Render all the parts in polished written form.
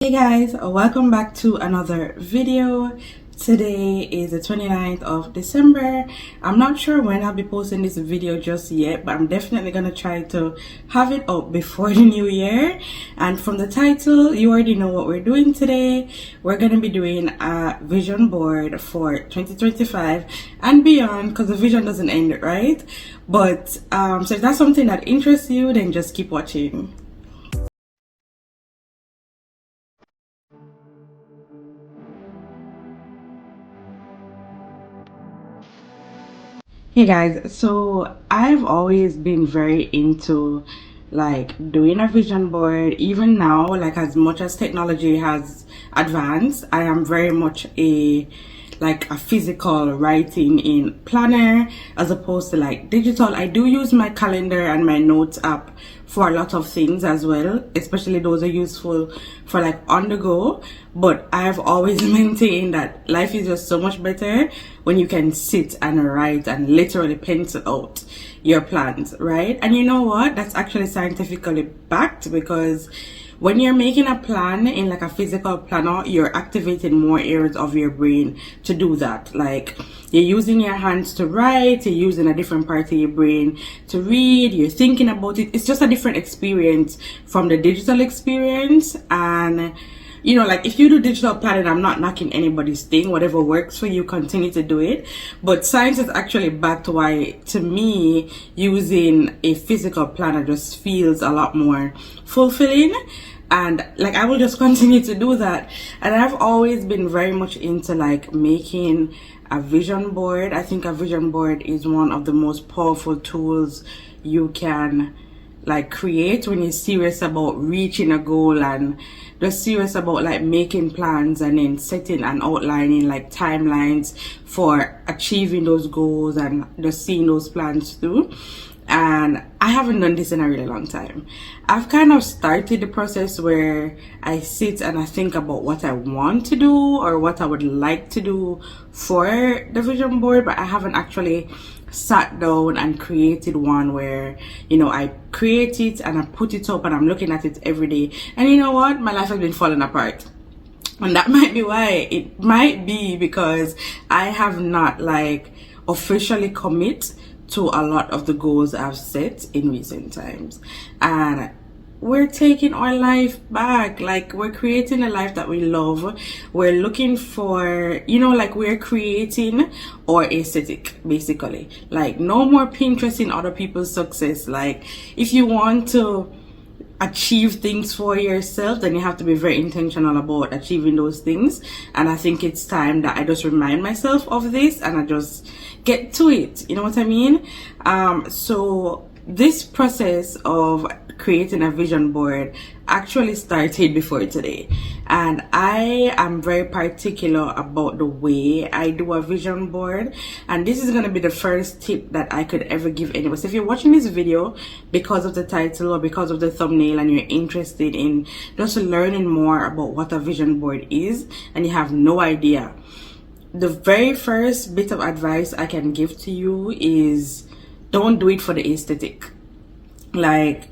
Hey guys, welcome back to another video. Today is the 29th of December. I'm not sure when I'll be posting this video just yet, but I'm definitely gonna try to have it up before the new year. And from the title, you already know what we're doing today. We're gonna be doing a vision board for 2025 and beyond, because the vision doesn't end, right? But so if that's something that interests you, then just keep watching. Hey guys, so I've always been very into like doing a vision board. Even now, like as much as technology has advanced, I am very much a physical writing in planner as opposed to like digital. I do use my calendar and my notes app for a lot of things as well, especially those are useful for like on the go. But I've always maintained that life is just so much better when you can sit and write and literally pencil out your plans, right? And you know what, that's actually scientifically backed, because when you're making a plan in like a physical planner, you're activating more areas of your brain to do that. Like you're using your hands to write, you're using a different part of your brain to read, you're thinking about it. It's just a different experience from the digital experience. And you know, like if you do digital planning, I'm not knocking anybody's thing. Whatever works for you, continue to do it. But science is actually backed why, to me, using a physical planner just feels a lot more fulfilling. And like I will just continue to do that. And I've always been very much into like making a vision board. I think a vision board is one of the most powerful tools you can like create when you're serious about reaching a goal, and just serious about like making plans and then setting and outlining like timelines for achieving those goals and just seeing those plans through. And I haven't done this in a really long time. I've kind of started the process where I sit and I think about what I want to do or what I would like to do for the vision board, but I haven't actually sat down and created one where, you know, I create it and I put it up and I'm looking at it every day. And you know what, my life has been falling apart. And that might be why. It might be because I have not like officially commit to a lot of the goals I've set in recent times. And we're taking our life back. Like we're creating a life that we love. We're looking for, you know, like we're creating our aesthetic, basically. Like no more Pinterest in other people's success. Like if you want to achieve things for yourself, then you have to be very intentional about achieving those things. And I think it's time that I just remind myself of this and I just get to it. You know what I mean? So this process of creating a vision board actually started before today, and I am very particular about the way I do a vision board. And this is going to be the first tip that I could ever give anyone. So if you're watching this video because of the title or because of the thumbnail and you're interested in just learning more about what a vision board is and you have no idea, the very first bit of advice I can give to you is don't do it for the aesthetic. Like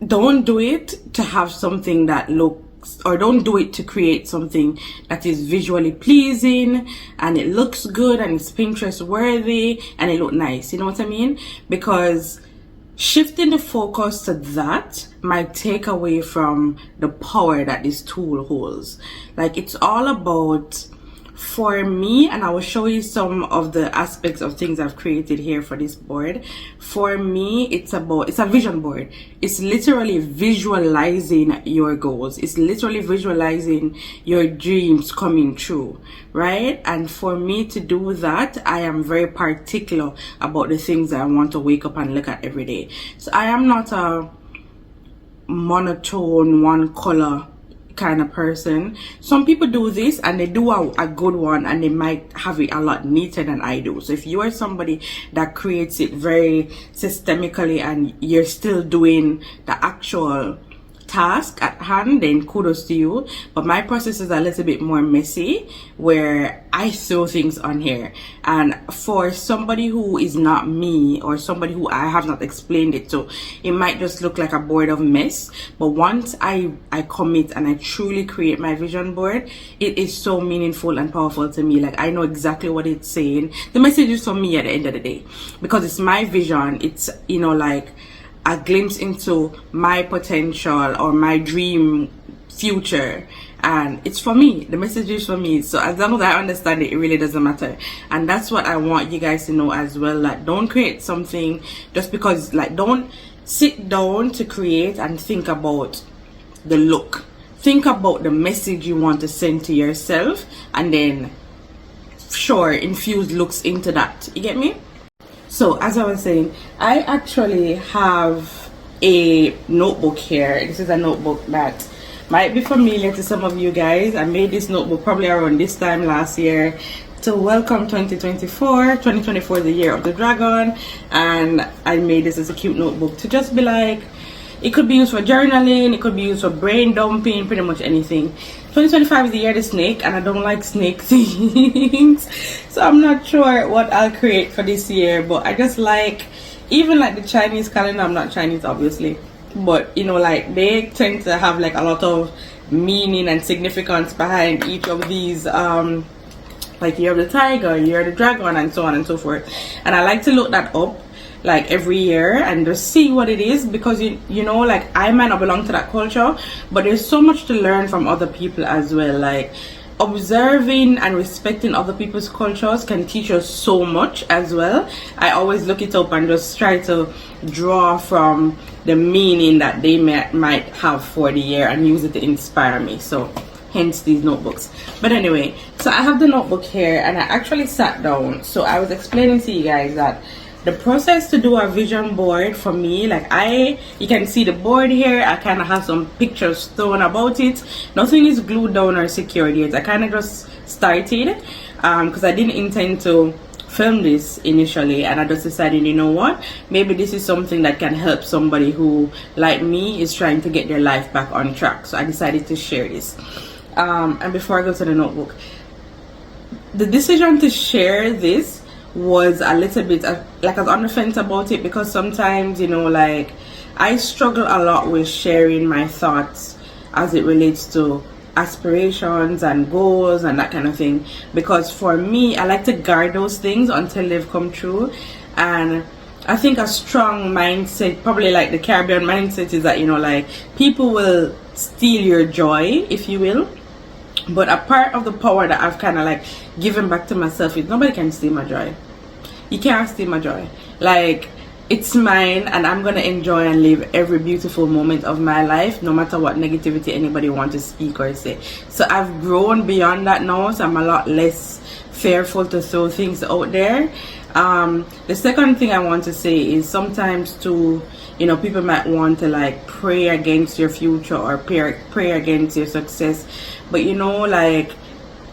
don't do it to have something that looks, or don't do it to create something that is visually pleasing and it looks good and it's Pinterest worthy and it look nice. You know what I mean? Because shifting the focus to that might take away from the power that this tool holds. Like it's all about, for me, and I will show you some of the aspects of things I've created here for this board. For me, it's a vision board. It's literally visualizing your goals. It's literally visualizing your dreams coming true, right? And for me to do that, I am very particular about the things that I want to wake up and look at every day. So I am not a monotone, one color kind of person. Some people do this and they do a good one and they might have it a lot neater than I do. So if you are somebody that creates it very systemically and you're still doing the actual task at hand, then kudos to you. But my process is a little bit more messy, where I throw things on here, and for somebody who is not me, or somebody who I have not explained it to, it might just look like a board of mess. But once I commit and I truly create my vision board, it is so meaningful and powerful to me. Like, I know exactly what it's saying. The message is for me at the end of the day, because it's my vision. It's, you know, like a glimpse into my potential or my dream future, and it's for me. The message is for me. So as long as I understand it, it really doesn't matter. And that's what I want you guys to know as well. Like, don't create something just because, like, don't sit down to create and think about the look. Think about the message you want to send to yourself, and then sure, infuse looks into that. You get me? So as I was saying, I actually have a notebook here. This is a notebook that might be familiar to some of you guys. I made this notebook probably around this time last year to welcome 2024. 2024 is the year of the dragon, and I made this as a cute notebook to just be like, it could be used for journaling, it could be used for brain dumping, pretty much anything. 2025 is the year of the snake, and I don't like snake things, so I'm not sure what I'll create for this year. But I just like, even like the Chinese calendar, I'm not Chinese obviously, but you know, like they tend to have like a lot of meaning and significance behind each of these, like year of the tiger, year of the dragon, and so on and so forth. And I like to look that up like every year and just see what it is, because you know, like I might not belong to that culture, but there's so much to learn from other people as well. Like, observing and respecting other people's cultures can teach us so much as well. I always look it up and just try to draw from the meaning that they might have for the year and use it to inspire me. So hence these notebooks. But anyway, so I have the notebook here, and I actually sat down. So I was explaining to you guys that the process to do a vision board for me, like you can see the board here. I kind of have some pictures thrown about it. Nothing is glued down or secured yet. I kind of just started because I didn't intend to film this initially, and I just decided, you know what, maybe this is something that can help somebody who, like me, is trying to get their life back on track. So I decided to share this. And before I go to the notebook, the decision to share this was a little bit like I was on the fence about it, because sometimes, you know, like I struggle a lot with sharing my thoughts as it relates to aspirations and goals and that kind of thing, because for me, I like to guard those things until they've come true. And I think a strong mindset, probably like the Caribbean mindset, is that, you know, like people will steal your joy, if you will. But a part of the power that I've kind of like given back to myself is nobody can steal my joy. You can't steal my joy. Like, it's mine, and I'm gonna enjoy and live every beautiful moment of my life, no matter what negativity anybody wants to speak or say. So I've grown beyond that now, so I'm a lot less fearful to throw things out there. The second thing I want to say is, sometimes too, you know, people might want to like pray against your future or pray against your success. But you know, like,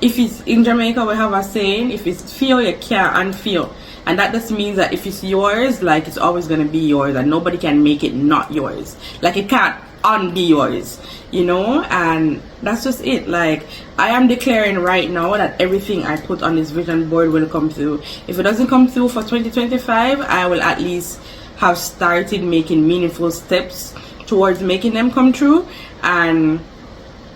if it's in Jamaica, we have a saying, if it's feel, you can't unfeel. And that just means that if it's yours, like, it's always going to be yours, and nobody can make it not yours. Like, it can't unbe yours, you know. And that's just it. Like, I am declaring right now that everything I put on this vision board will come through. If it doesn't come through for 2025, I will at least have started making meaningful steps towards making them come true. And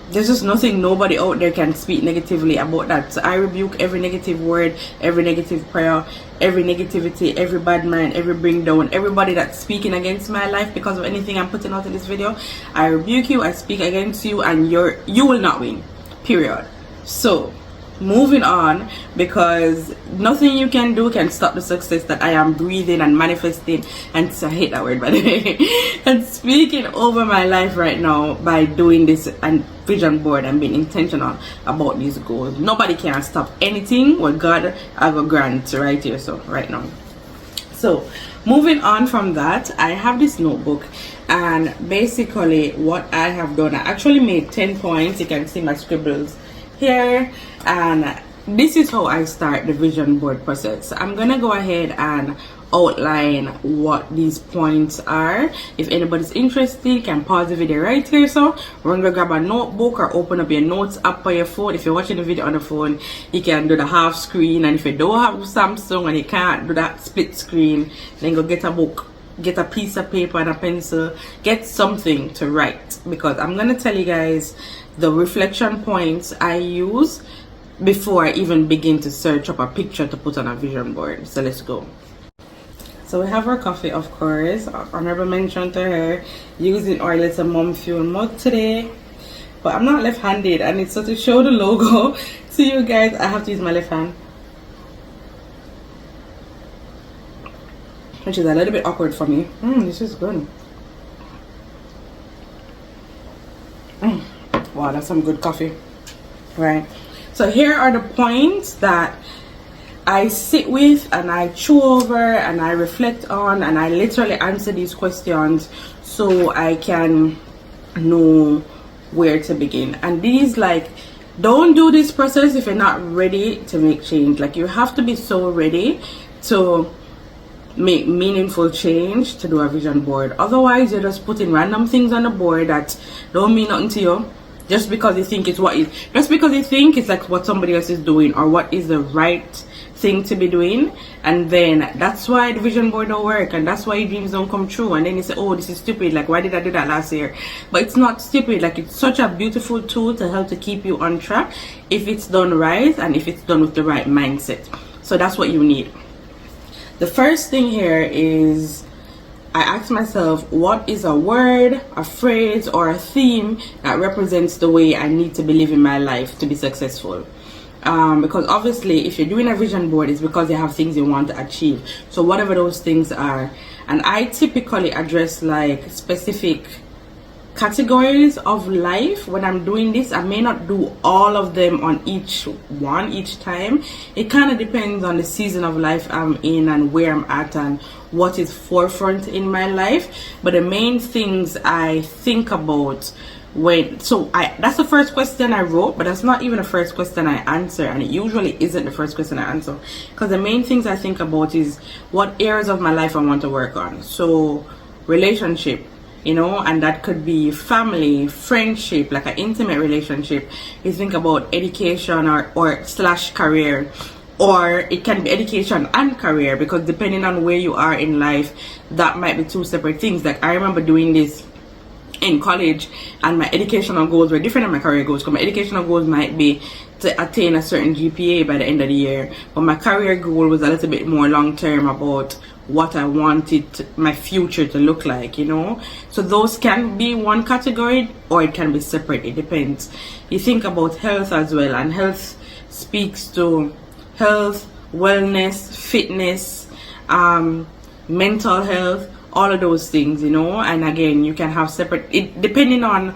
there's just nothing, nobody out there can speak negatively about that. So I rebuke every negative word, every negative prayer, every negativity, every bad mind, every bring down, everybody that's speaking against my life because of anything I'm putting out in this video. I rebuke you, I speak against you, and you will not win, period. So moving on, because nothing you can do can stop the success that I am breathing and manifesting, and I hate that word, by the way, and speaking over my life right now by doing this and vision board and being intentional about these goals. Nobody can stop anything what God have a grant right here, so right now. So moving on from that, I have this notebook, and basically what I have done, I actually made 10 points. You can see my scribbles here, and this is how I start the vision board process. I'm gonna go ahead and outline what these points are. If anybody's interested, you can pause the video right here. So we're gonna grab a notebook or open up your notes app on your phone. If you're watching the video on the phone, you can do the half screen, and if you don't have Samsung and you can't do that split screen, then go get a book, get a piece of paper and a pencil, get something to write, because I'm gonna tell you guys the reflection points I use before I even begin to search up a picture to put on a vision board. So let's go. So we have our coffee, of course. Honorable mention to her using our little mom fuel mug today. But I'm not left-handed, and it's so to show the logo to you guys, I have to use my left hand, which is a little bit awkward for me. This is good. Wow, that's some good coffee. Right. So here are the points that I sit with and I chew over and I reflect on, and I literally answer these questions so I can know where to begin. And these, like, don't do this process if you're not ready to make change. Like, you have to be so ready to make meaningful change to do a vision board. Otherwise, you're just putting random things on the board that don't mean nothing to you, just because you think it's like what somebody else is doing or what is the right thing to be doing. And then that's why the vision board don't work, and that's why your dreams don't come true. And then you say, oh, this is stupid, like, why did I do that last year? But it's not stupid. Like, it's such a beautiful tool to help to keep you on track if it's done right and if it's done with the right mindset. So that's what you need. The first thing here is I ask myself, what is a word, a phrase, or a theme that represents the way I need to be living my life to be successful? Because obviously if you're doing a vision board, it's because you have things you want to achieve. So whatever those things are, and I typically address like specific categories of life when I'm doing this. I may not do all of them on each time. It kind of depends on the season of life I'm in and where I'm at and what is forefront in my life. But the main things I think about that's the first question I wrote, but that's not even the first question I answer, and it usually isn't the first question I answer, because the main things I think about is what areas of my life I want to work on. So relationship, and that could be family, friendship, like an intimate relationship. You think about education or slash career, or it can be education and career, because depending on where you are in life, that might be two separate things. Like, I remember doing this in college, and my educational goals were different than my career goals, because my educational goals might be to attain a certain GPA by the end of the year, but my career goal was a little bit more long term about what I wanted my future to look like, So those can be one category, or it can be separate. It depends. You think about health as well, and health speaks to health, wellness, fitness, mental health, all of those things, and again, you can have separate, depending on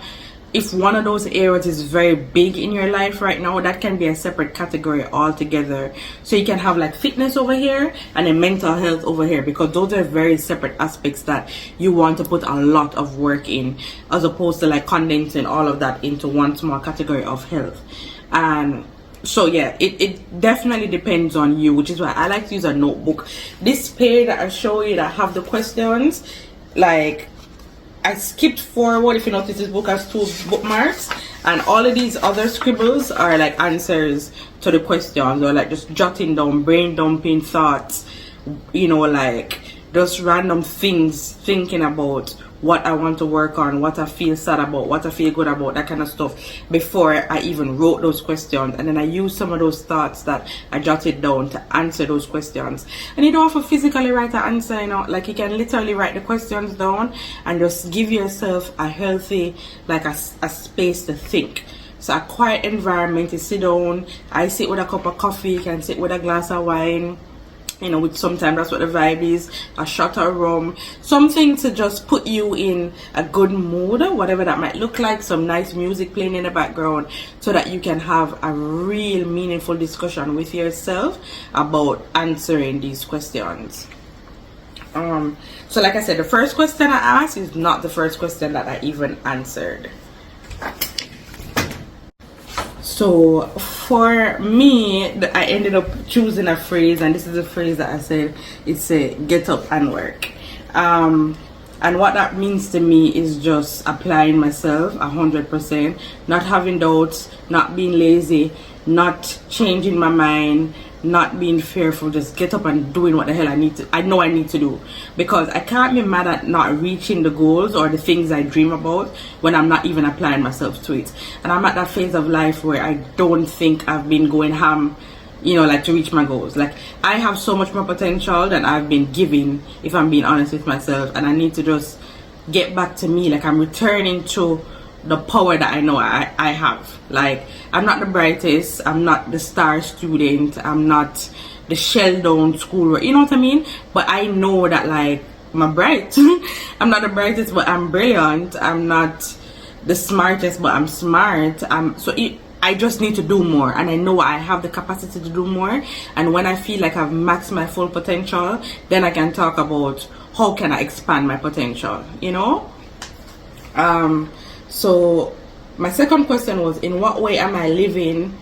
if one of those areas is very big in your life right now, that can be a separate category altogether. So you can have like fitness over here and then mental health over here, because those are very separate aspects that you want to put a lot of work in, as opposed to like condensing all of that into one small category of health. And so yeah, it definitely depends on you, which is why I like to use a notebook. This page that I show you that have the questions, like, I skipped forward. If you notice, this book has 2 bookmarks, and all of these other scribbles are like answers to the questions, or like just jotting down, brain dumping thoughts, like just random things, thinking about what I want to work on, what I feel sad about, what I feel good about, that kind of stuff, before I even wrote those questions. And then I use some of those thoughts that I jotted down to answer those questions. And you don't have to physically write an answer, like you can literally write the questions down and just give yourself a healthy, like a space to think. So a quiet environment, you sit down. I sit with a cup of coffee, you can sit with a glass of wine, which sometimes that's what the vibe is, a shot of rum, something to just put you in a good mood, whatever that might look like, some nice music playing in the background, so that you can have a real meaningful discussion with yourself about answering these questions. So like I said, the first question I asked is not the first question that I even answered. So for me, I ended up choosing a phrase, and this is a phrase that I said, it's a get up and work. And what that means to me is just applying myself 100%, not having doubts, not being lazy, not changing my mind, not being fearful, just get up and doing what the hell I know I need to do. Because I can't be mad at not reaching the goals or the things I dream about when I'm not even applying myself to it. And I'm at that phase of life where I don't think I've been going ham, you know, like to reach my goals. Like, I have so much more potential than I've been giving, if I'm being honest with myself, and I need to just get back to me. Like, I'm returning to the power that I know I have. Like, I'm not the brightest, I'm not the star student, I'm not the shell down school, you know what I mean? But I know that, like, I'm bright. I'm not the brightest, but I'm brilliant. I'm not the smartest, but I'm smart. I just need to do more, and I know I have the capacity to do more. And when I feel like I've maxed my full potential, then I can talk about how can I expand my potential, you know? So my second question was, in what way am I living,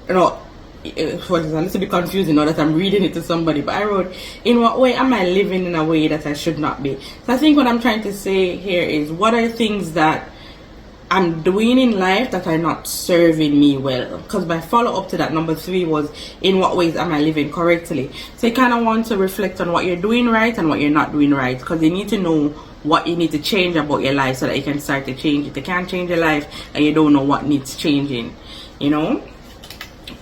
you know, it was a little bit confusing now that I'm reading it to somebody, but I wrote, in what way am I living in a way that I should not be? So I think what I'm trying to say here is, what are things that I'm doing in life that are not serving me well? Because my follow-up to that, number 3, was, in what ways am I living correctly? So you kind of want to reflect on what you're doing right and what you're not doing right, because you need to know what you need to change about your life so that you can start to change it. You can't change your life and you don't know what needs changing, you know?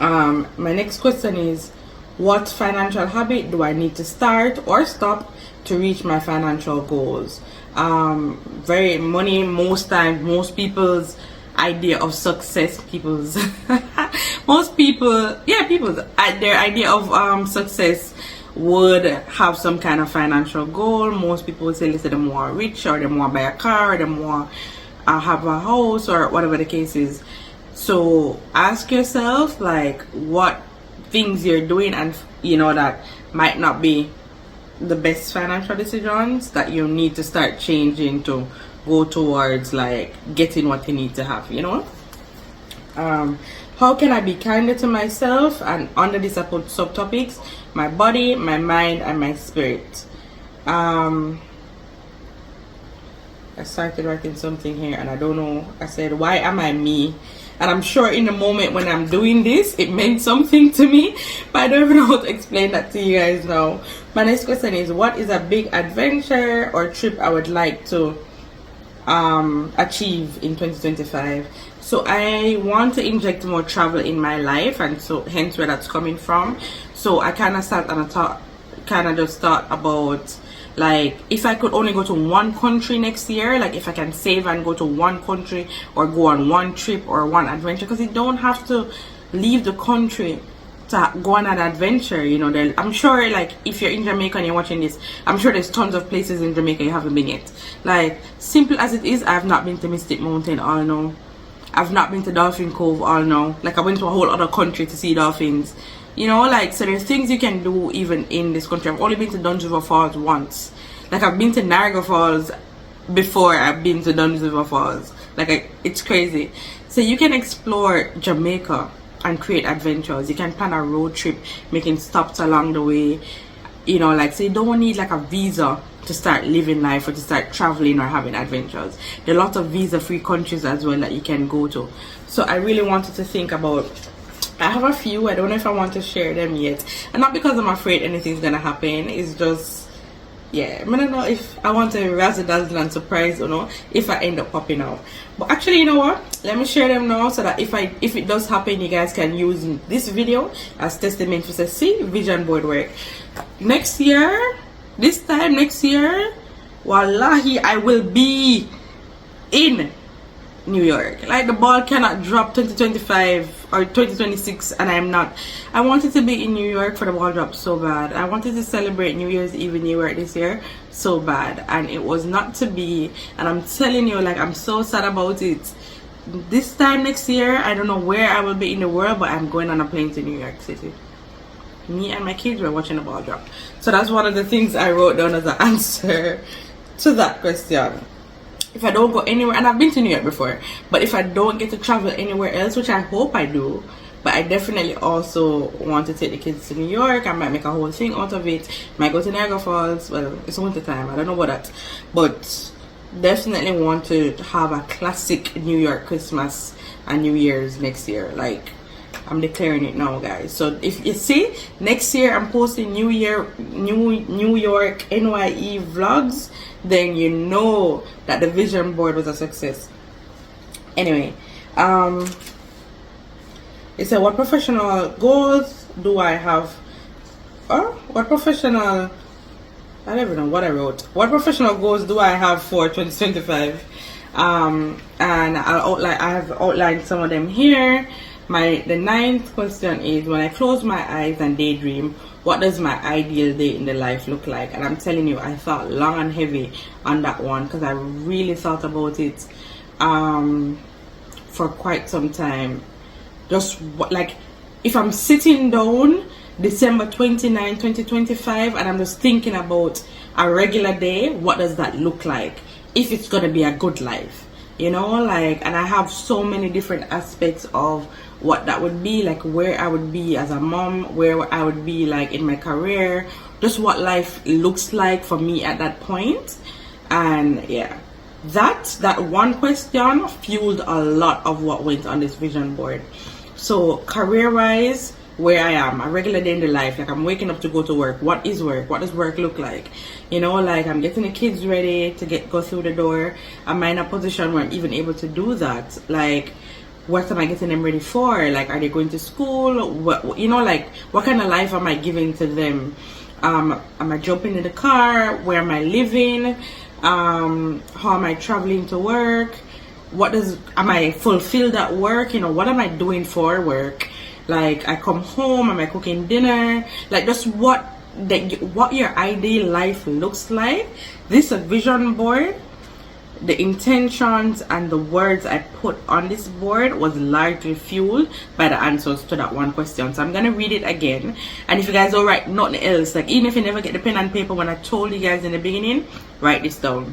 My next question is, what financial habit do I need to start or stop to reach my financial goals? Most times, most people's idea of success, their idea of success would have some kind of financial goal. Most people would say, listen, they more rich, or they more buy a car, or they more have a house, or whatever the case is. So ask yourself, like, what things you're doing, and you know, that might not be the best financial decisions, that you need to start changing to go towards, like, getting what you need to have, you know? How can I be kinder to myself? And under this I put subtopics: my body, my mind, and my spirit. I started writing something here and I don't know. I said, why am I me? And I'm sure in the moment when I'm doing this, it meant something to me, but I don't even know how to explain that to you guys now. My next question is, what is a big adventure or trip I would like to achieve in 2025? So I want to inject more travel in my life, and so hence where that's coming from. So I kind of sat and just thought about, like, if I could only go to one country next year, like if I can save and go to one country or go on one trip or one adventure, because you don't have to leave the country to go on an adventure, you know. I'm sure, like, if you're in Jamaica and you're watching this, I'm sure there's tons of places in Jamaica you haven't been yet. Like, simple as it is, I've not been to Mystic Mountain, all know. I've not been to Dolphin Cove, all know. Like, I went to a whole other country to see dolphins, you know. Like, so there's things you can do even in this country. I've only been to Duns River Falls once. Like, I've been to Niagara Falls before I've been to Duns River Falls. Like, it's crazy. So you can explore Jamaica and create adventures. You can plan a road trip, making stops along the way, you know. Like, so you don't need like a visa to start living life or to start traveling or having adventures. There are lots of visa-free countries as well that you can go to. So I really wanted to think about, I have a few, I don't know if I want to share them yet, and not because I'm afraid anything's gonna happen. It's just, yeah, I don't know if I want to razzle dazzle and surprise, you know, if I end up popping out. But actually, you know what, let me share them now, so that if it does happen, you guys can use this video as testament to say, see, vision board work. Next year, this time next year, wallahi, I will be in New York. Like, the ball cannot drop 2025 or 2026 and I'm not. I wanted to be in New York for the ball drop so bad. I wanted to celebrate New Year's Eve in New York this year so bad, and it was not to be. And I'm telling you, like, I'm so sad about it. This time next year, I don't know where I will be in the world, but I'm going on a plane to New York City. Me and my kids were watching the ball drop. So that's one of the things I wrote down as an answer to that question. if I don't go anywhere, and I've been to New York before, but if I don't get to travel anywhere else, which I hope I do, but I definitely also want to take the kids to New York. I might make a whole thing out of it. Might go to Niagara Falls. Well, it's winter time. I don't know about that, but definitely want to have a classic New York Christmas and New Year's next year. Like, I'm declaring it now, guys. So if you see, next year I'm posting New York NYE vlogs, then you know that the vision board was a success. Anyway, it said, what professional goals do I have? What professional, I don't even know what I wrote. What professional goals do I have for 2025? And I have outlined some of them here. The ninth question is, when I close my eyes and daydream, what does my ideal day in the life look like? And I'm telling you, I thought long and heavy on that one, because I really thought about it for quite some time. Just like, if I'm sitting down December 29, 2025, and I'm just thinking about a regular day, what does that look like? If it's gonna be a good life, you know, like, and I have so many different aspects of what that would be, like where I would be as a mom, where I would be like in my career, just what life looks like for me at that point. And yeah, that one question fueled a lot of what went on this vision board. So career wise, where I am, a regular day in the life, like I'm waking up to go to work. What is work? What does work look like? You know, like I'm getting the kids ready to go through the door. Am I in a position where I'm even able to do that? Like, what am I getting them ready for? Like, are they going to school? What, you know, like, what kind of life am I giving to them? Am I jumping in the car? Where am I living? How am I traveling to work? Am I fulfilled at work? You know, what am I doing for work? Like, I come home, am I cooking dinner? Like, just what your ideal life looks like. This a vision board. The intentions and the words I put on this board was largely fueled by the answers to that one question. So I'm gonna read it again, and if you guys don't write nothing else, like even if you never get the pen and paper when I told you guys in the beginning, write this down.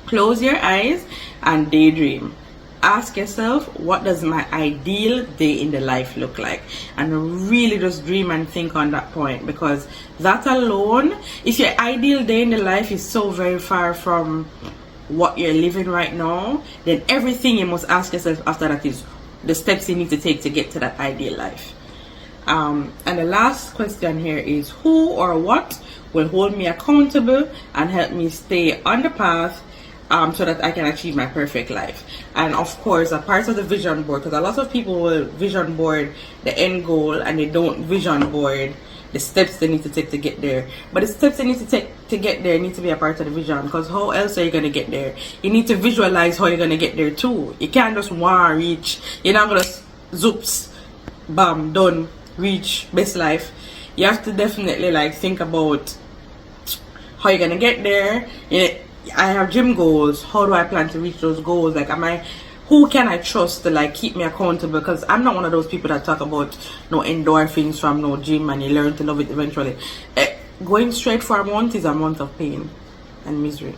Close your eyes and daydream. Ask yourself, what does my ideal day in the life look like? And really just dream and think on that point, because that alone, if your ideal day in the life is so very far from what you're living right now, then everything you must ask yourself after that is the steps you need to take to get to that ideal life. And the last question here is, who or what will hold me accountable and help me stay on the path so that I can achieve my perfect life? And of course, a part of the vision board, because a lot of people will vision board the end goal and they don't vision board the steps they need to take to get there. But the steps they need to take to get there need to be a part of the vision, because how else are you going to get there? You need to visualize how you're going to get there too. You can't just want to reach. You're not going to zoops, bam, done, reach best life. You have to definitely like think about how you're going to get there. I have gym goals. How do I plan to reach those goals? Like, who can I trust to like keep me accountable? Because I'm not one of those people that talk about no endorphins from no gym and you learn to love it eventually. Going straight for a month is a month of pain and misery.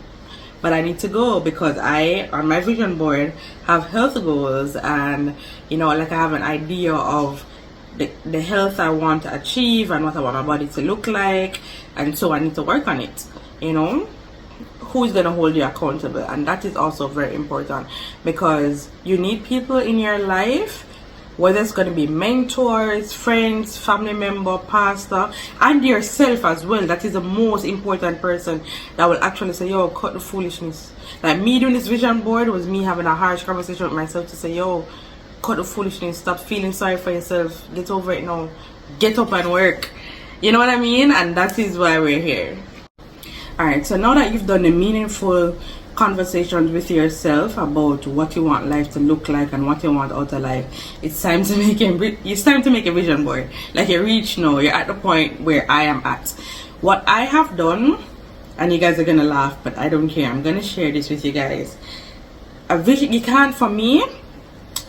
But I need to go because I, on my vision board, have health goals, and you know, like I have an idea of the health I want to achieve and what I want my body to look like, and so I need to work on it, you know. Who's going to hold you accountable? And that is also very important, because you need people in your life, whether it's going to be mentors, friends, family member, pastor, and yourself as well. That is the most important person that will actually say, yo, cut the foolishness. Like me doing this vision board was me having a harsh conversation with myself to say, yo, cut the foolishness, stop feeling sorry for yourself, get over it now, get up and work. You know what I mean? And that is why we're here. Alright, so now that you've done the meaningful conversations with yourself about what you want life to look like and what you want out of life, it's time to make a vision board. Like, you reach now, you're at the point where I am at. What I have done, and you guys are gonna laugh, but I don't care, I'm gonna share this with you guys. A vision, you can't, for me,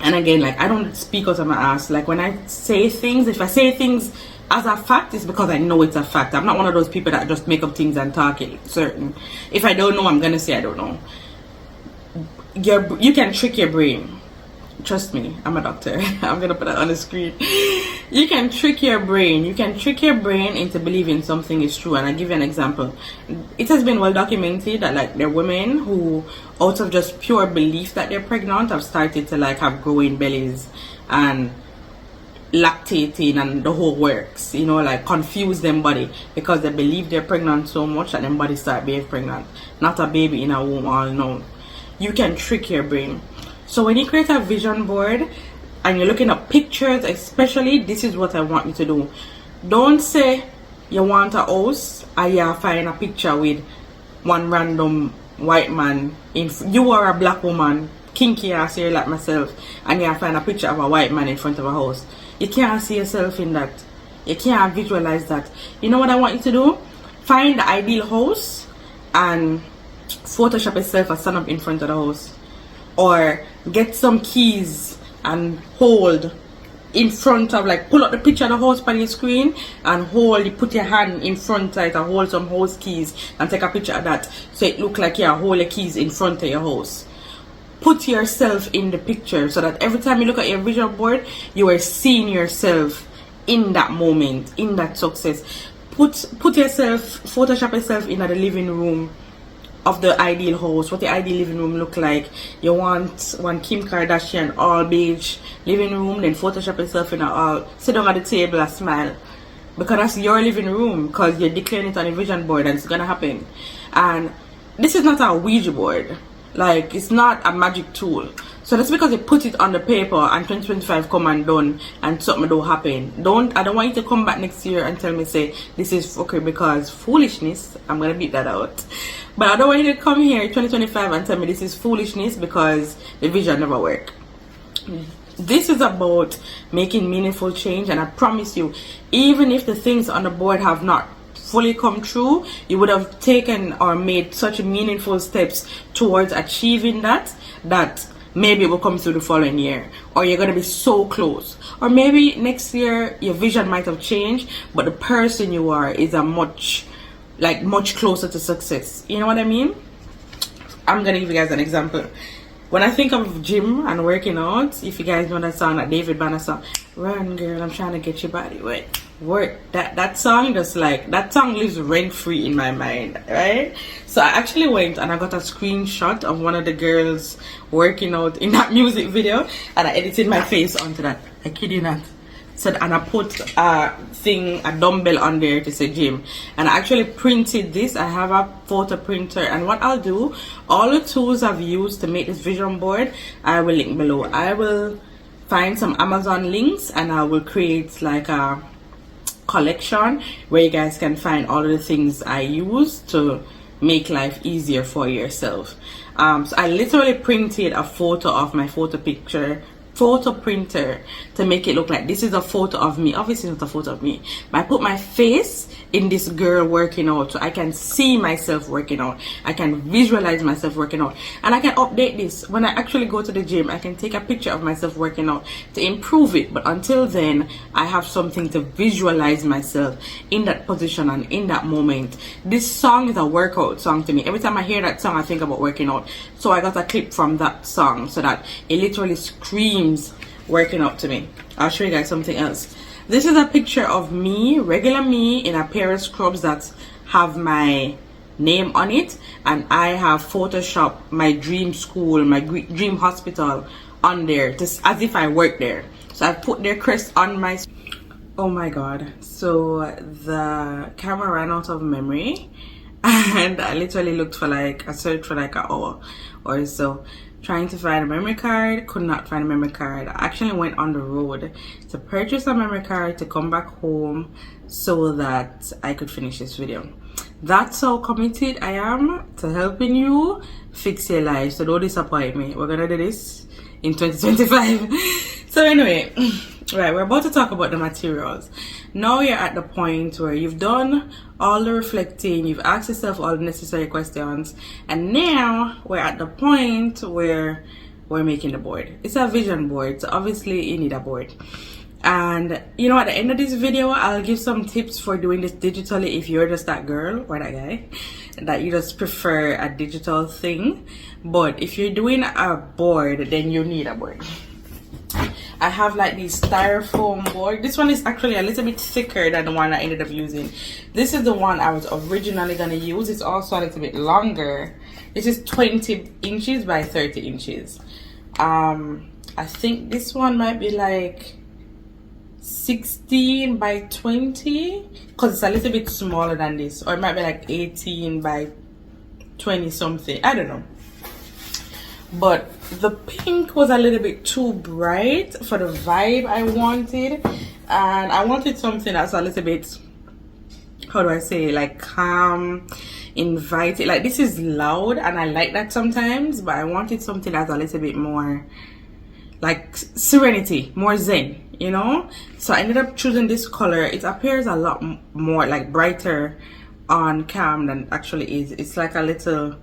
and again, like, I don't speak out of my ass. Like, when I say things, if I say things as a fact, it's because I know it's a fact. I'm not one of those people that just make up things and talk it certain. If I don't know, I'm gonna say I don't know. you can trick your brain. Trust me, I'm a doctor. I'm gonna put that on the screen. You can trick your brain. You can trick your brain into believing something is true. And I'll give you an example. It has been well documented that like there are women who, out of just pure belief that they're pregnant, have started to like have growing bellies and lactating and the whole works, you know, like confuse them body because they believe they're pregnant so much that them body start being pregnant, not a baby in a womb. All no, you can trick your brain. So when you create a vision board and you're looking at pictures, especially, this is what I want you to do. Don't say you want a house and you find a picture with one random white man you are a black woman, kinky ass here like myself, and you find a picture of a white man in front of a house. You can't see yourself in that. You can't visualize that. You know what I want you to do? Find the ideal house and Photoshop yourself and stand up in front of the house. Or get some keys and hold in front of, like, pull up the picture of the house on your screen and put your hand in front of it and hold some house keys and take a picture of that so it look like you hold the keys in front of your house. Put yourself in the picture so that every time you look at your vision board, you are seeing yourself in that moment, in that success. Put yourself, Photoshop yourself in the living room of the ideal house. What the ideal living room look like. You want one Kim Kardashian all beige living room, then Photoshop yourself in a all, sit down at the table and smile, because that's your living room, because you're declaring it on a vision board and it's gonna happen. And this is not a Ouija board, like it's not a magic tool. So that's because you put it on the paper and 2025 come and done and something don't happen. I don't want you to come back next year and tell me say this is fuckery, because foolishness, I'm gonna beat that out. But I don't want you to come here 2025 and tell me this is foolishness because the vision never worked. This is about making meaningful change, and I promise you, even if the things on the board have not fully come true, you would have taken or made such meaningful steps towards achieving that maybe it will come through the following year, or you're going to be so close. Or maybe next year your vision might have changed, but the person you are is a much closer to success. You know what I mean? I'm going to give you guys an example. When I think of gym and working out, if you guys know that song, that David Banner song, "Run Girl, I'm trying to get your body wet." Work. That song just like, that song lives rent free in my mind, right? So I actually went and I got a screenshot of one of the girls working out in that music video, and I edited my face onto that. I kid you not. So, and I put a dumbbell on there to say gym, and I actually printed this. I have a photo printer, and what I'll do, all the tools I've used to make this vision board, I will link below. I will find some Amazon links and I will create like a collection where you guys can find all of the things I use to make life easier for yourself. So I literally printed a photo of my photo printer to make it look like this is a photo of me. Obviously not a photo of me, but I put my face in this girl working out so I can see myself working out, I can visualize myself working out, and I can update this when I actually go to the gym. I can take a picture of myself working out to improve it, but until then I have something to visualize myself in that position and in that moment. This song is a workout song to me. Every time I hear that song I think about working out, so I got a clip from that song so that it literally screams working out to me. I'll show you guys something else. This is a picture of me, regular me, in a pair of scrubs that have my name on it, and I have photoshopped my dream school, my dream hospital on there, just as if I work there. So I put their crest on my... Oh my god. So the camera ran out of memory and I literally looked for like, I searched for like an hour or so trying to find a memory card. Could not find a memory card. I actually went on the road to purchase a memory card to come back home so that I could finish this video. That's how committed I am to helping you fix your life, so don't disappoint me. We're gonna do this in 2025. So anyway, right, we're about to talk about the materials. Now you're at the point where you've done all the reflecting, you've asked yourself all the necessary questions, and now we're at the point where we're making the board. It's a vision board, so obviously you need a board. And you know, at the end of this video I'll give some tips for doing this digitally if you're just that girl or that guy that you just prefer a digital thing, but if you're doing a board, then you need a board. I have like these styrofoam board. This one is actually a little bit thicker than the one I ended up using. This is the one I was originally gonna use. It's also a little bit longer. This is 20 inches by 30 inches. I think this one might be like 16 by 20 because it's a little bit smaller than this, or it might be like 18 by 20 something, I don't know. But the pink was a little bit too bright for the vibe I wanted, and I wanted something that's a little bit, how do I say, like calm, inviting. Like this is loud and I like that sometimes, but I wanted something that's a little bit more like serenity, more zen, you know. So I ended up choosing this color. It appears a lot more like brighter on cam than it actually is. It's like a little,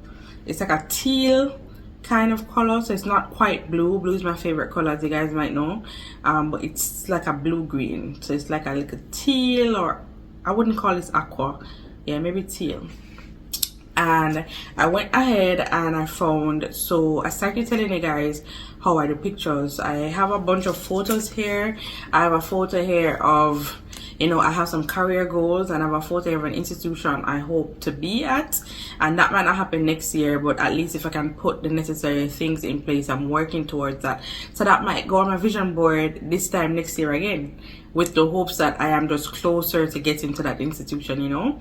it's like a teal kind of color, so it's not quite blue. Blue is my favorite color, as you guys might know, but it's like a blue green, so it's like a little teal, or I wouldn't call this aqua, yeah, maybe teal. And I went ahead and I found, so I started telling you guys how I do pictures. I have a bunch of photos here. I have a photo here of, you know, I have some career goals, and I have a photo of an institution I hope to be at, and that might not happen next year, but at least if I can put the necessary things in place, I'm working towards that. So that might go on my vision board this time next year again, with the hopes that I am just closer to getting to that institution, you know.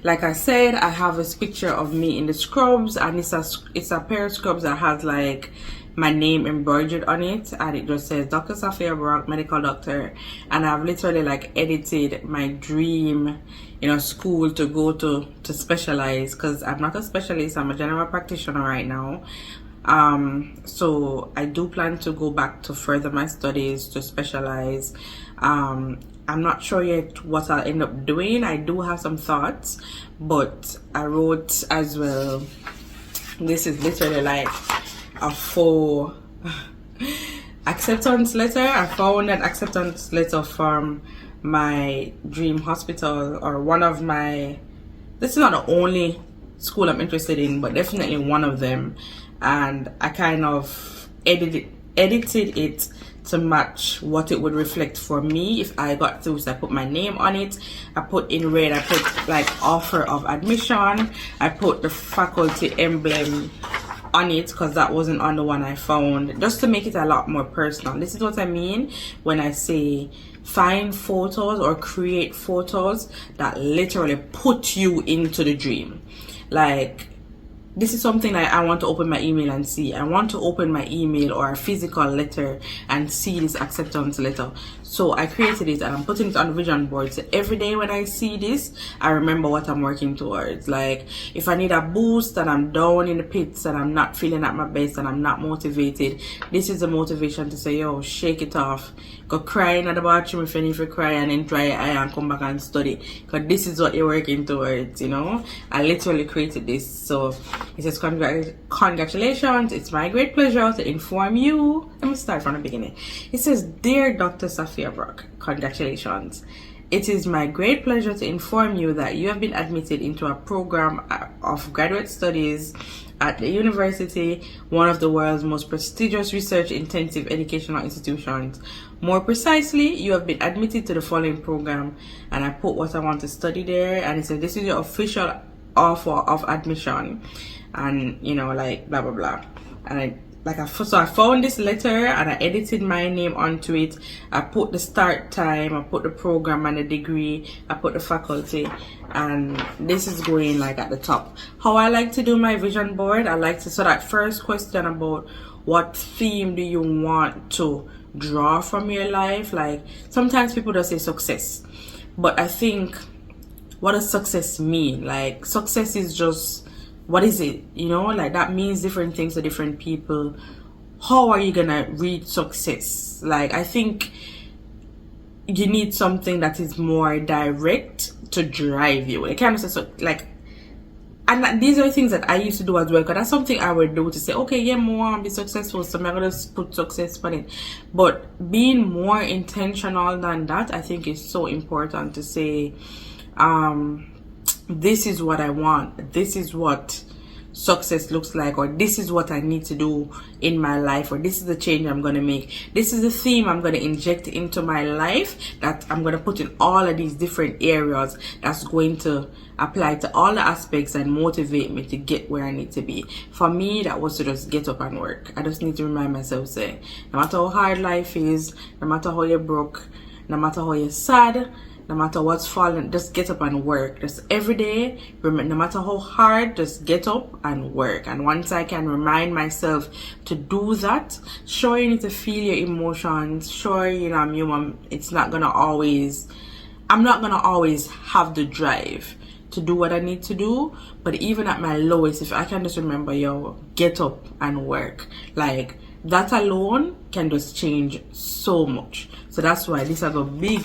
Like I said, I have this picture of me in the scrubs, and it's a pair of scrubs that has like my name embroidered on it, and it just says Dr. Safia Brock, medical doctor. And I've literally like edited my dream, you know, school to go to specialize, because I'm not a specialist, I'm a general practitioner right now. So I do plan to go back to further my studies to specialize. I'm not sure yet what I'll end up doing. I do have some thoughts, but I wrote as well, this is literally like a full acceptance letter. I found an acceptance letter from my dream hospital, or one of my, this is not the only school I'm interested in, but definitely one of them, and I kind of edited it to match what it would reflect for me if I got through. So I put my name on it, I put in red, I put like offer of admission, I put the faculty emblem on it because that wasn't on the one I found, just to make it a lot more personal. This is what I mean when I say find photos or create photos that literally put you into the dream. Like, this is something that I want to open my email and see. I want to open my email or a physical letter and see this acceptance letter. So I created it and I'm putting it on the vision board. So every day when I see this, I remember what I'm working towards. Like, if I need a boost and I'm down in the pits and I'm not feeling at my best and I'm not motivated, this is the motivation to say, yo, shake it off. Go cry in the bathroom if you need to cry, and then dry your eye and come back and study. Because this is what you're working towards, you know. I literally created this. So it says, congratulations. It's my great pleasure to inform you. Let me start from the beginning. It says, Dear Dr. Safia Brock, congratulations. It is my great pleasure to inform you that you have been admitted into a program of graduate studies at the university, one of the world's most prestigious research-intensive educational institutions. More precisely, you have been admitted to the following program, and I put what I want to study there, and it says this is your official offer of admission, and you know, like blah blah blah. And so I found this letter and I edited my name onto it. I put the start time, I put the program and the degree, I put the faculty, and this is going like at the top. How I like to do my vision board, I like to, so that first question about what theme do you want to draw from your life, like sometimes people just say success, but I think, what does success mean? Like, success is just, what is it? You know, like that means different things to different people. How are you gonna read success? Like, I think you need something that is more direct to drive you. It kind of says, so, like, and these are things that I used to do as well, because that's something I would do to say, okay, yeah, I want to be successful, so I'm gonna put success on it. But being more intentional than that, I think is so important to say, this is what I want, this is what success looks like, or this is what I need to do in my life, or this is the change I'm going to make, this is the theme I'm going to inject into my life, that I'm going to put in all of these different areas, that's going to apply to all the aspects and motivate me to get where I need to be. For me, that was to just get up and work. I just need to remind myself, say, no matter how hard life is, no matter how you're broke, no matter how you're sad, no matter what's falling, just get up and work. Just every day, no matter how hard, just get up and work. And once I can remind myself to do that, sure, you need to feel your emotions. Sure, you know, I'm human. It's not gonna always, I'm not gonna always have the drive to do what I need to do. But even at my lowest, if I can just remember, yo, get up and work, like that alone can just change so much. So that's why this has a big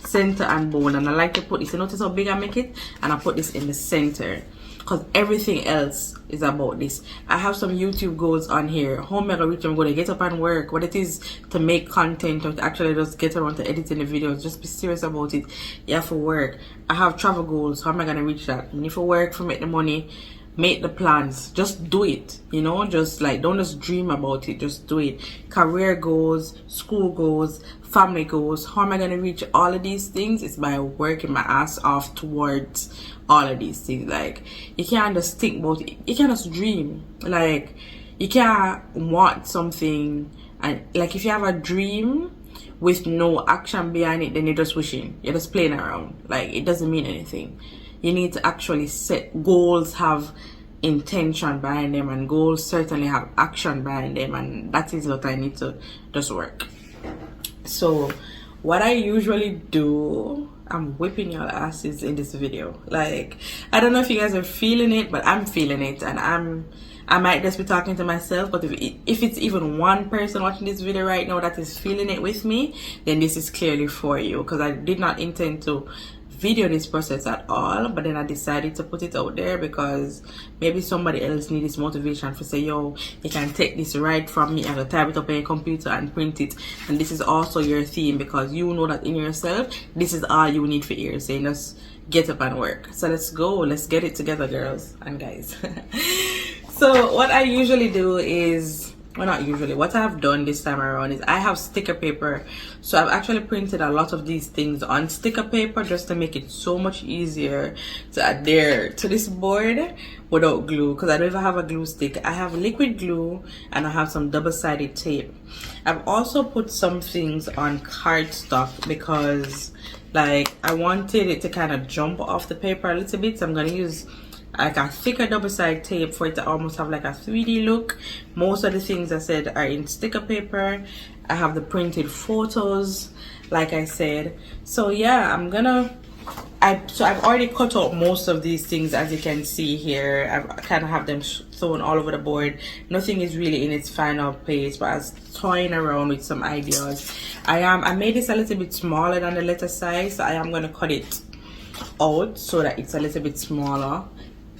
center and bone, and I like to put this, you notice how big I make it, and I put this in the center because everything else is about this. I have some YouTube goals on here, how am I gonna reach, I'm gonna get up and work, what it is to make content, or to actually just get around to editing the videos, just be serious about it. You have to work. I have travel goals, how am I gonna reach that? You need to work for make the money, make the plans, just do it, you know, just like, don't just dream about it, just do it. Career goals, school goals, family goals, how am I going to reach all of these things? It's by working my ass off towards all of these things. Like, you can't just think about it, you can't just dream. Like, you can't want something, and like, if you have a dream with no action behind it, then you're just wishing, you're just playing around, like it doesn't mean anything. You need to actually set goals, have intention behind them, and goals certainly have action behind them, and that is what I need to just work. So what I usually do, I'm whipping your asses in this video. Like, I don't know if you guys are feeling it, but I'm feeling it, and I might just be talking to myself, but if it's even one person watching this video right now that is feeling it with me, then this is clearly for you, because I did not intend to video this process at all, but then I decided to put it out there because maybe somebody else needs this motivation for say, yo, you can take this right from me and type it up on your computer and print it, and this is also your theme, because you know that in yourself this is all you need for years, saying just get up and work. So let's go, let's get it together, girls and guys. So what I usually do is, well, not usually, what I've done this time around is I have sticker paper. So I've actually printed a lot of these things on sticker paper just to make it so much easier to adhere to this board without glue, because I don't even have a glue stick. I have liquid glue and I have some double-sided tape. I've also put some things on cardstock because like I wanted it to kind of jump off the paper a little bit, so I'm going to use like a thicker double-sided tape for it to almost have like a 3D look. Most of the things I said are in sticker paper. I have the printed photos, like I said. So yeah, I've already cut out most of these things, as you can see here. I kind of have them thrown all over the board. Nothing is really in its final place, but I was toying around with some ideas. I made this a little bit smaller than the letter size, so I am going to cut it out so that it's a little bit smaller.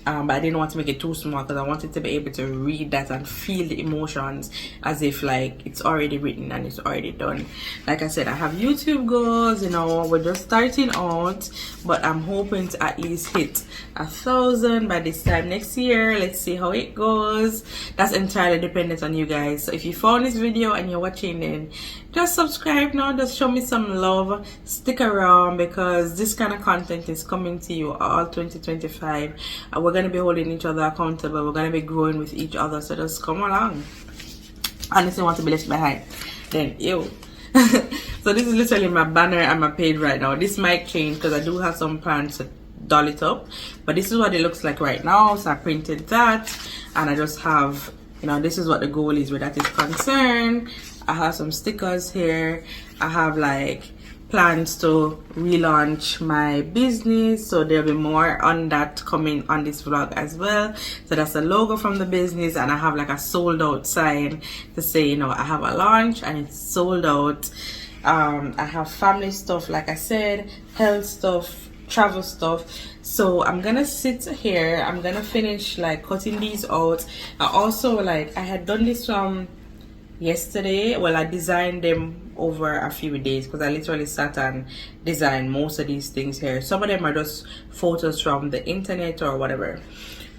But I didn't want to make it too small because I wanted to be able to read that and feel the emotions as if like it's already written and it's already done. Like I said, I have YouTube goals, you know, we're just starting out, but I'm hoping to at least hit 1,000 by this time next year. Let's see how it goes. That's entirely dependent on you guys. So if you found this video and you're watching, then just subscribe now, just show me some love, stick around, because this kind of content is coming to you all 2025, and we're going to be holding each other accountable, we're going to be growing with each other, so just come along. Unless you want to be left behind, then ew. So this is literally my banner and my page right now. This might change because I do have some plans to doll it up, but this is what it looks like right now. So I printed that, and I just have, you know, this is what the goal is where that is concerned. I have some stickers here. I have like plans to relaunch my business, so there'll be more on that coming on this vlog as well. So that's the logo from the business, and I have like a sold out sign to say, you know, I have a launch and it's sold out. I have family stuff, like I said, health stuff, travel stuff. So I'm gonna sit here, I'm gonna finish like cutting these out. I also, like, I had done this from yesterday. Well, I designed them over a few days because I literally sat and designed most of these things here. Some of them are just photos from the internet or whatever,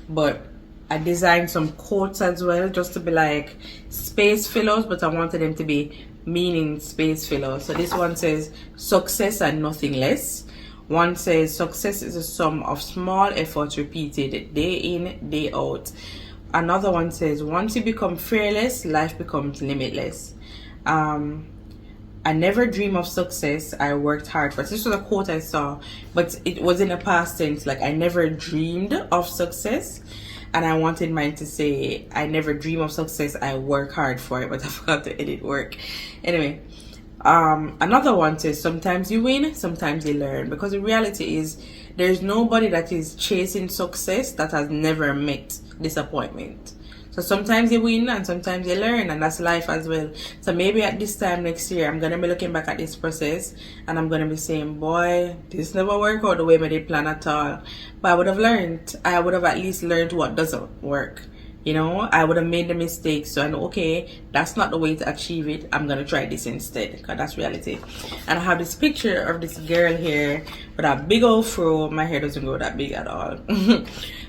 but I designed some quotes as well, just to be like space fillers, but I wanted them to be meaning space fillers. So this one says success and nothing less. One says success is a sum of small efforts repeated day in, day out. Another one says once you become fearless, life becomes limitless. I never dream of success, I worked hard for it. This was a quote I saw, but it was in a past tense, like I never dreamed of success. And I wanted mine to say I never dream of success, I work hard for it, but I forgot to edit work. Anyway, another one says sometimes you win, sometimes you learn, because the reality is there's nobody that is chasing success that has never met disappointment. So sometimes you win and sometimes you learn, and that's life as well. So maybe at this time next year I'm gonna be looking back at this process and I'm gonna be saying, boy, this never worked out the way I did plan at all. But I would have learned. I would have at least learned what doesn't work. You know, I would have made the mistakes, so I know, okay, that's not the way to achieve it. I'm gonna try this instead, because that's reality. And I have this picture of this girl here with a big old fro. My hair doesn't go that big at all.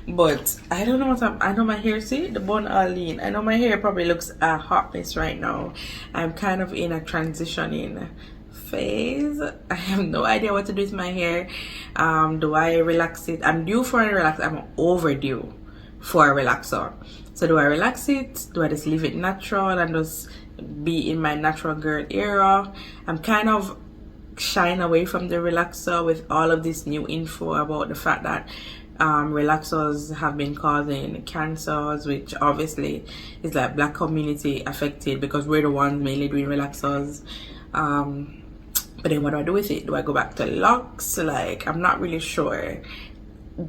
But I don't know what I know my hair, see the bun all lean. I know my hair probably looks a hot mess right now. I'm kind of in a transitioning phase. I have no idea what to do with my hair. Do I relax it? I'm due for a relax. I'm overdue for a relaxer. So do I relax it? Do I just leave it natural and just be in my natural girl era? I'm kind of shying away from the relaxer with all of this new info about the fact that relaxers have been causing cancers, which obviously is like black community affected because we're the ones mainly doing relaxers. But then what do I do with it? Do I go back to locks? Like, I'm not really sure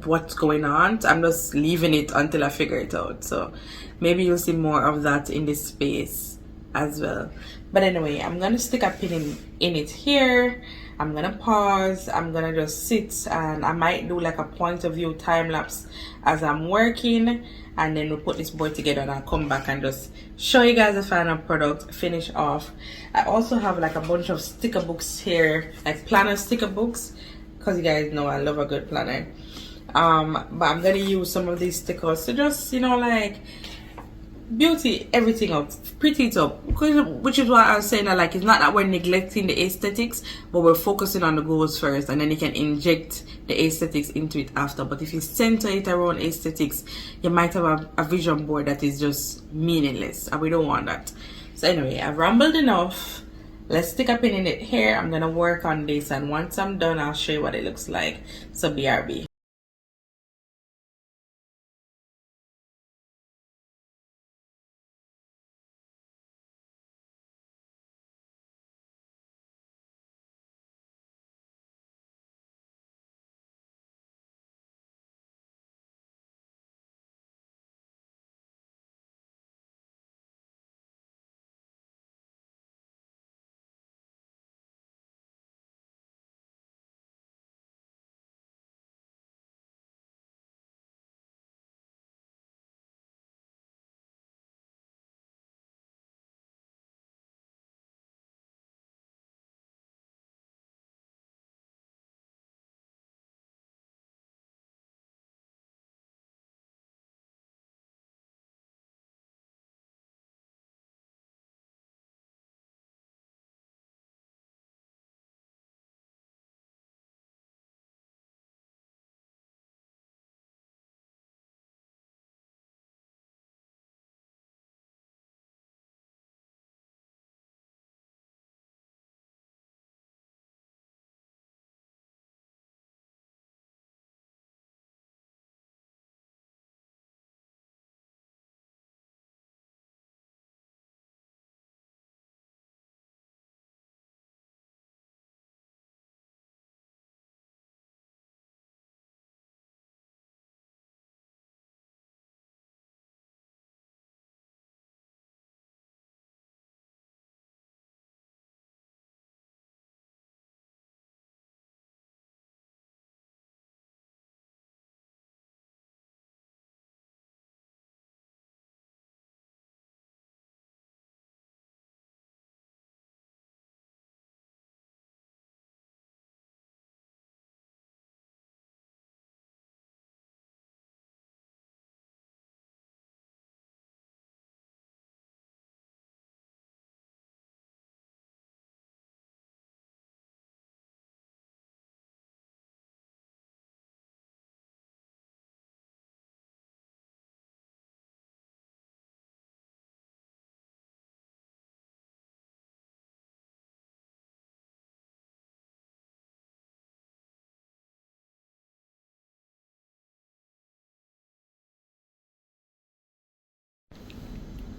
what's going on. I'm just leaving it until I figure it out. So maybe you'll see more of that in this space as well. But anyway, I'm gonna stick a pin in it here. I'm gonna pause. I'm gonna just sit, and I might do like a point of view time lapse as I'm working, and then we'll put this board together and I'll come back and just show you guys the final product, finish off. I also have like a bunch of sticker books here, like planner sticker books, because you guys know I love a good planner. But I'm gonna use some of these stickers to just, you know, like beauty everything up, pretty it up, which is why I was saying that, like, it's not that we're neglecting the aesthetics, but we're focusing on the goals first, and then you can inject the aesthetics into it after. But if you center it around aesthetics, you might have a vision board that is just meaningless, and we don't want that. So anyway, I've rambled enough. Let's stick a pin in it here. I'm gonna work on this, and once I'm done I'll show you what it looks like. So BRB.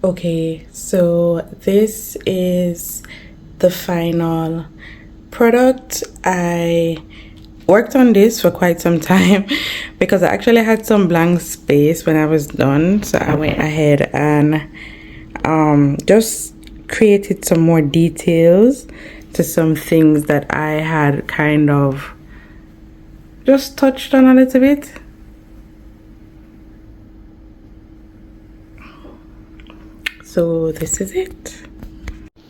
Okay, so this is the final product. I worked on this for quite some time because I actually had some blank space when I was done, so I went ahead and just created some more details to some things that I had kind of just touched on a little bit. So this is it.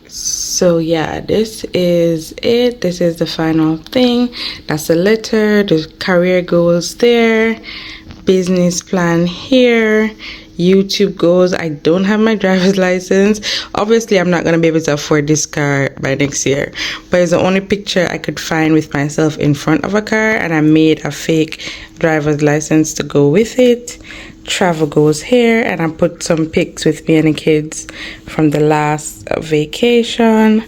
So yeah, this is it. This is the final thing. That's the letter, the career goals there, business plan here, YouTube goals. I don't have my driver's license. Obviously I'm not gonna be able to afford this car by next year, but it's the only picture I could find with myself in front of a car, and I made a fake driver's license to go with it. Travel goes here, and I put some pics with me and the kids from the last vacation.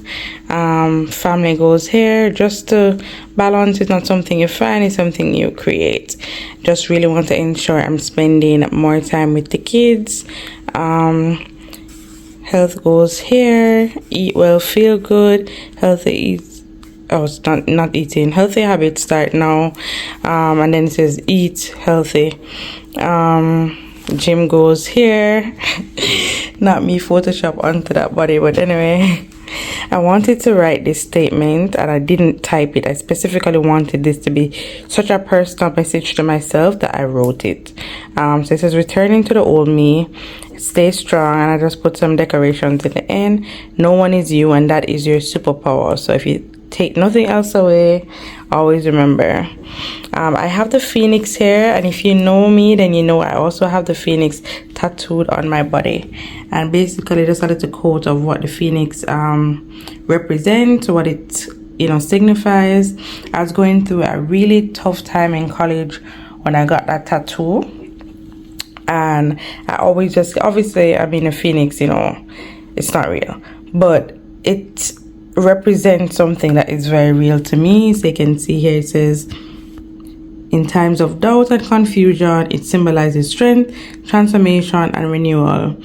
Family goes here, just to balance. It's not something you find, it's something you create. Just really want to ensure I'm spending more time with the kids. Health goes here, eat well, feel good, healthy eats. Oh, it's not eating. Healthy habits start now. And then it says eat healthy. Gym goes here. Not me Photoshop onto that body, but anyway, I wanted to write this statement and I didn't type it. I specifically wanted this to be such a personal message to myself that I wrote it. So it says, returning to the old me, stay strong, and I just put some decorations in the end. No one is you, and that is your superpower. So if you take nothing else away, always remember. I have the phoenix here, and if you know me, then you know I also have the phoenix tattooed on my body. And basically just a little quote of what the phoenix represents, what it signifies. I was going through a really tough time in college when I got that tattoo, and I always just, obviously I'm in a phoenix, it's not real, but it represents something that is very real to me. So you can see here it says, in times of doubt and confusion, it symbolizes strength, transformation, and renewal.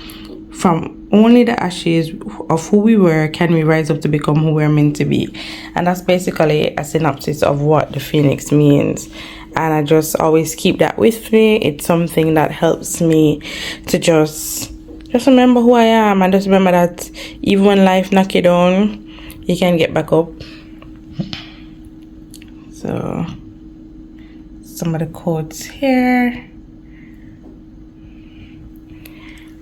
From only the ashes of who we were can we rise up to become who we're meant to be. And that's basically a synopsis of what the phoenix means. And I just always keep that with me. It's something that helps me to just remember who I am, and just remember that even when life knock you down, you can get back up. So some of the quotes here.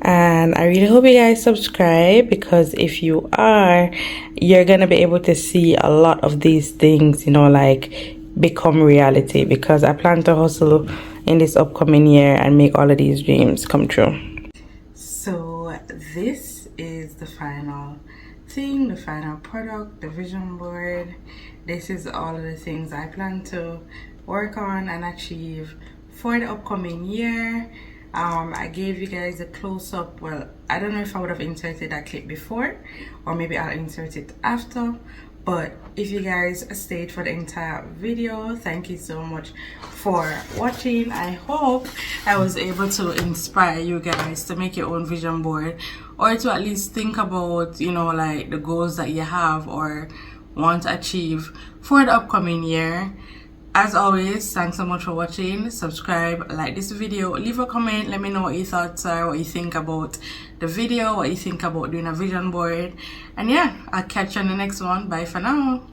And I really hope you guys subscribe, because if you are, you're gonna be able to see a lot of these things, like become reality, because I plan to hustle in this upcoming year and make all of these dreams come true. So this is the final thing, the final product, the vision board. This is all of the things I plan to work on and achieve for the upcoming year. I gave you guys a close-up. Well, I don't know if I would have inserted that clip before, or maybe I'll insert it after, but if you guys stayed for the entire video, thank you so much for watching. I hope I was able to inspire you guys to make your own vision board, or to at least think about like the goals that you have or want to achieve for the upcoming year. As always, thanks so much for watching. Subscribe, like this video, leave a comment, let me know what your thoughts are, what you think about the video, what you think about doing a vision board. And yeah, I'll catch you on the next one. Bye for now.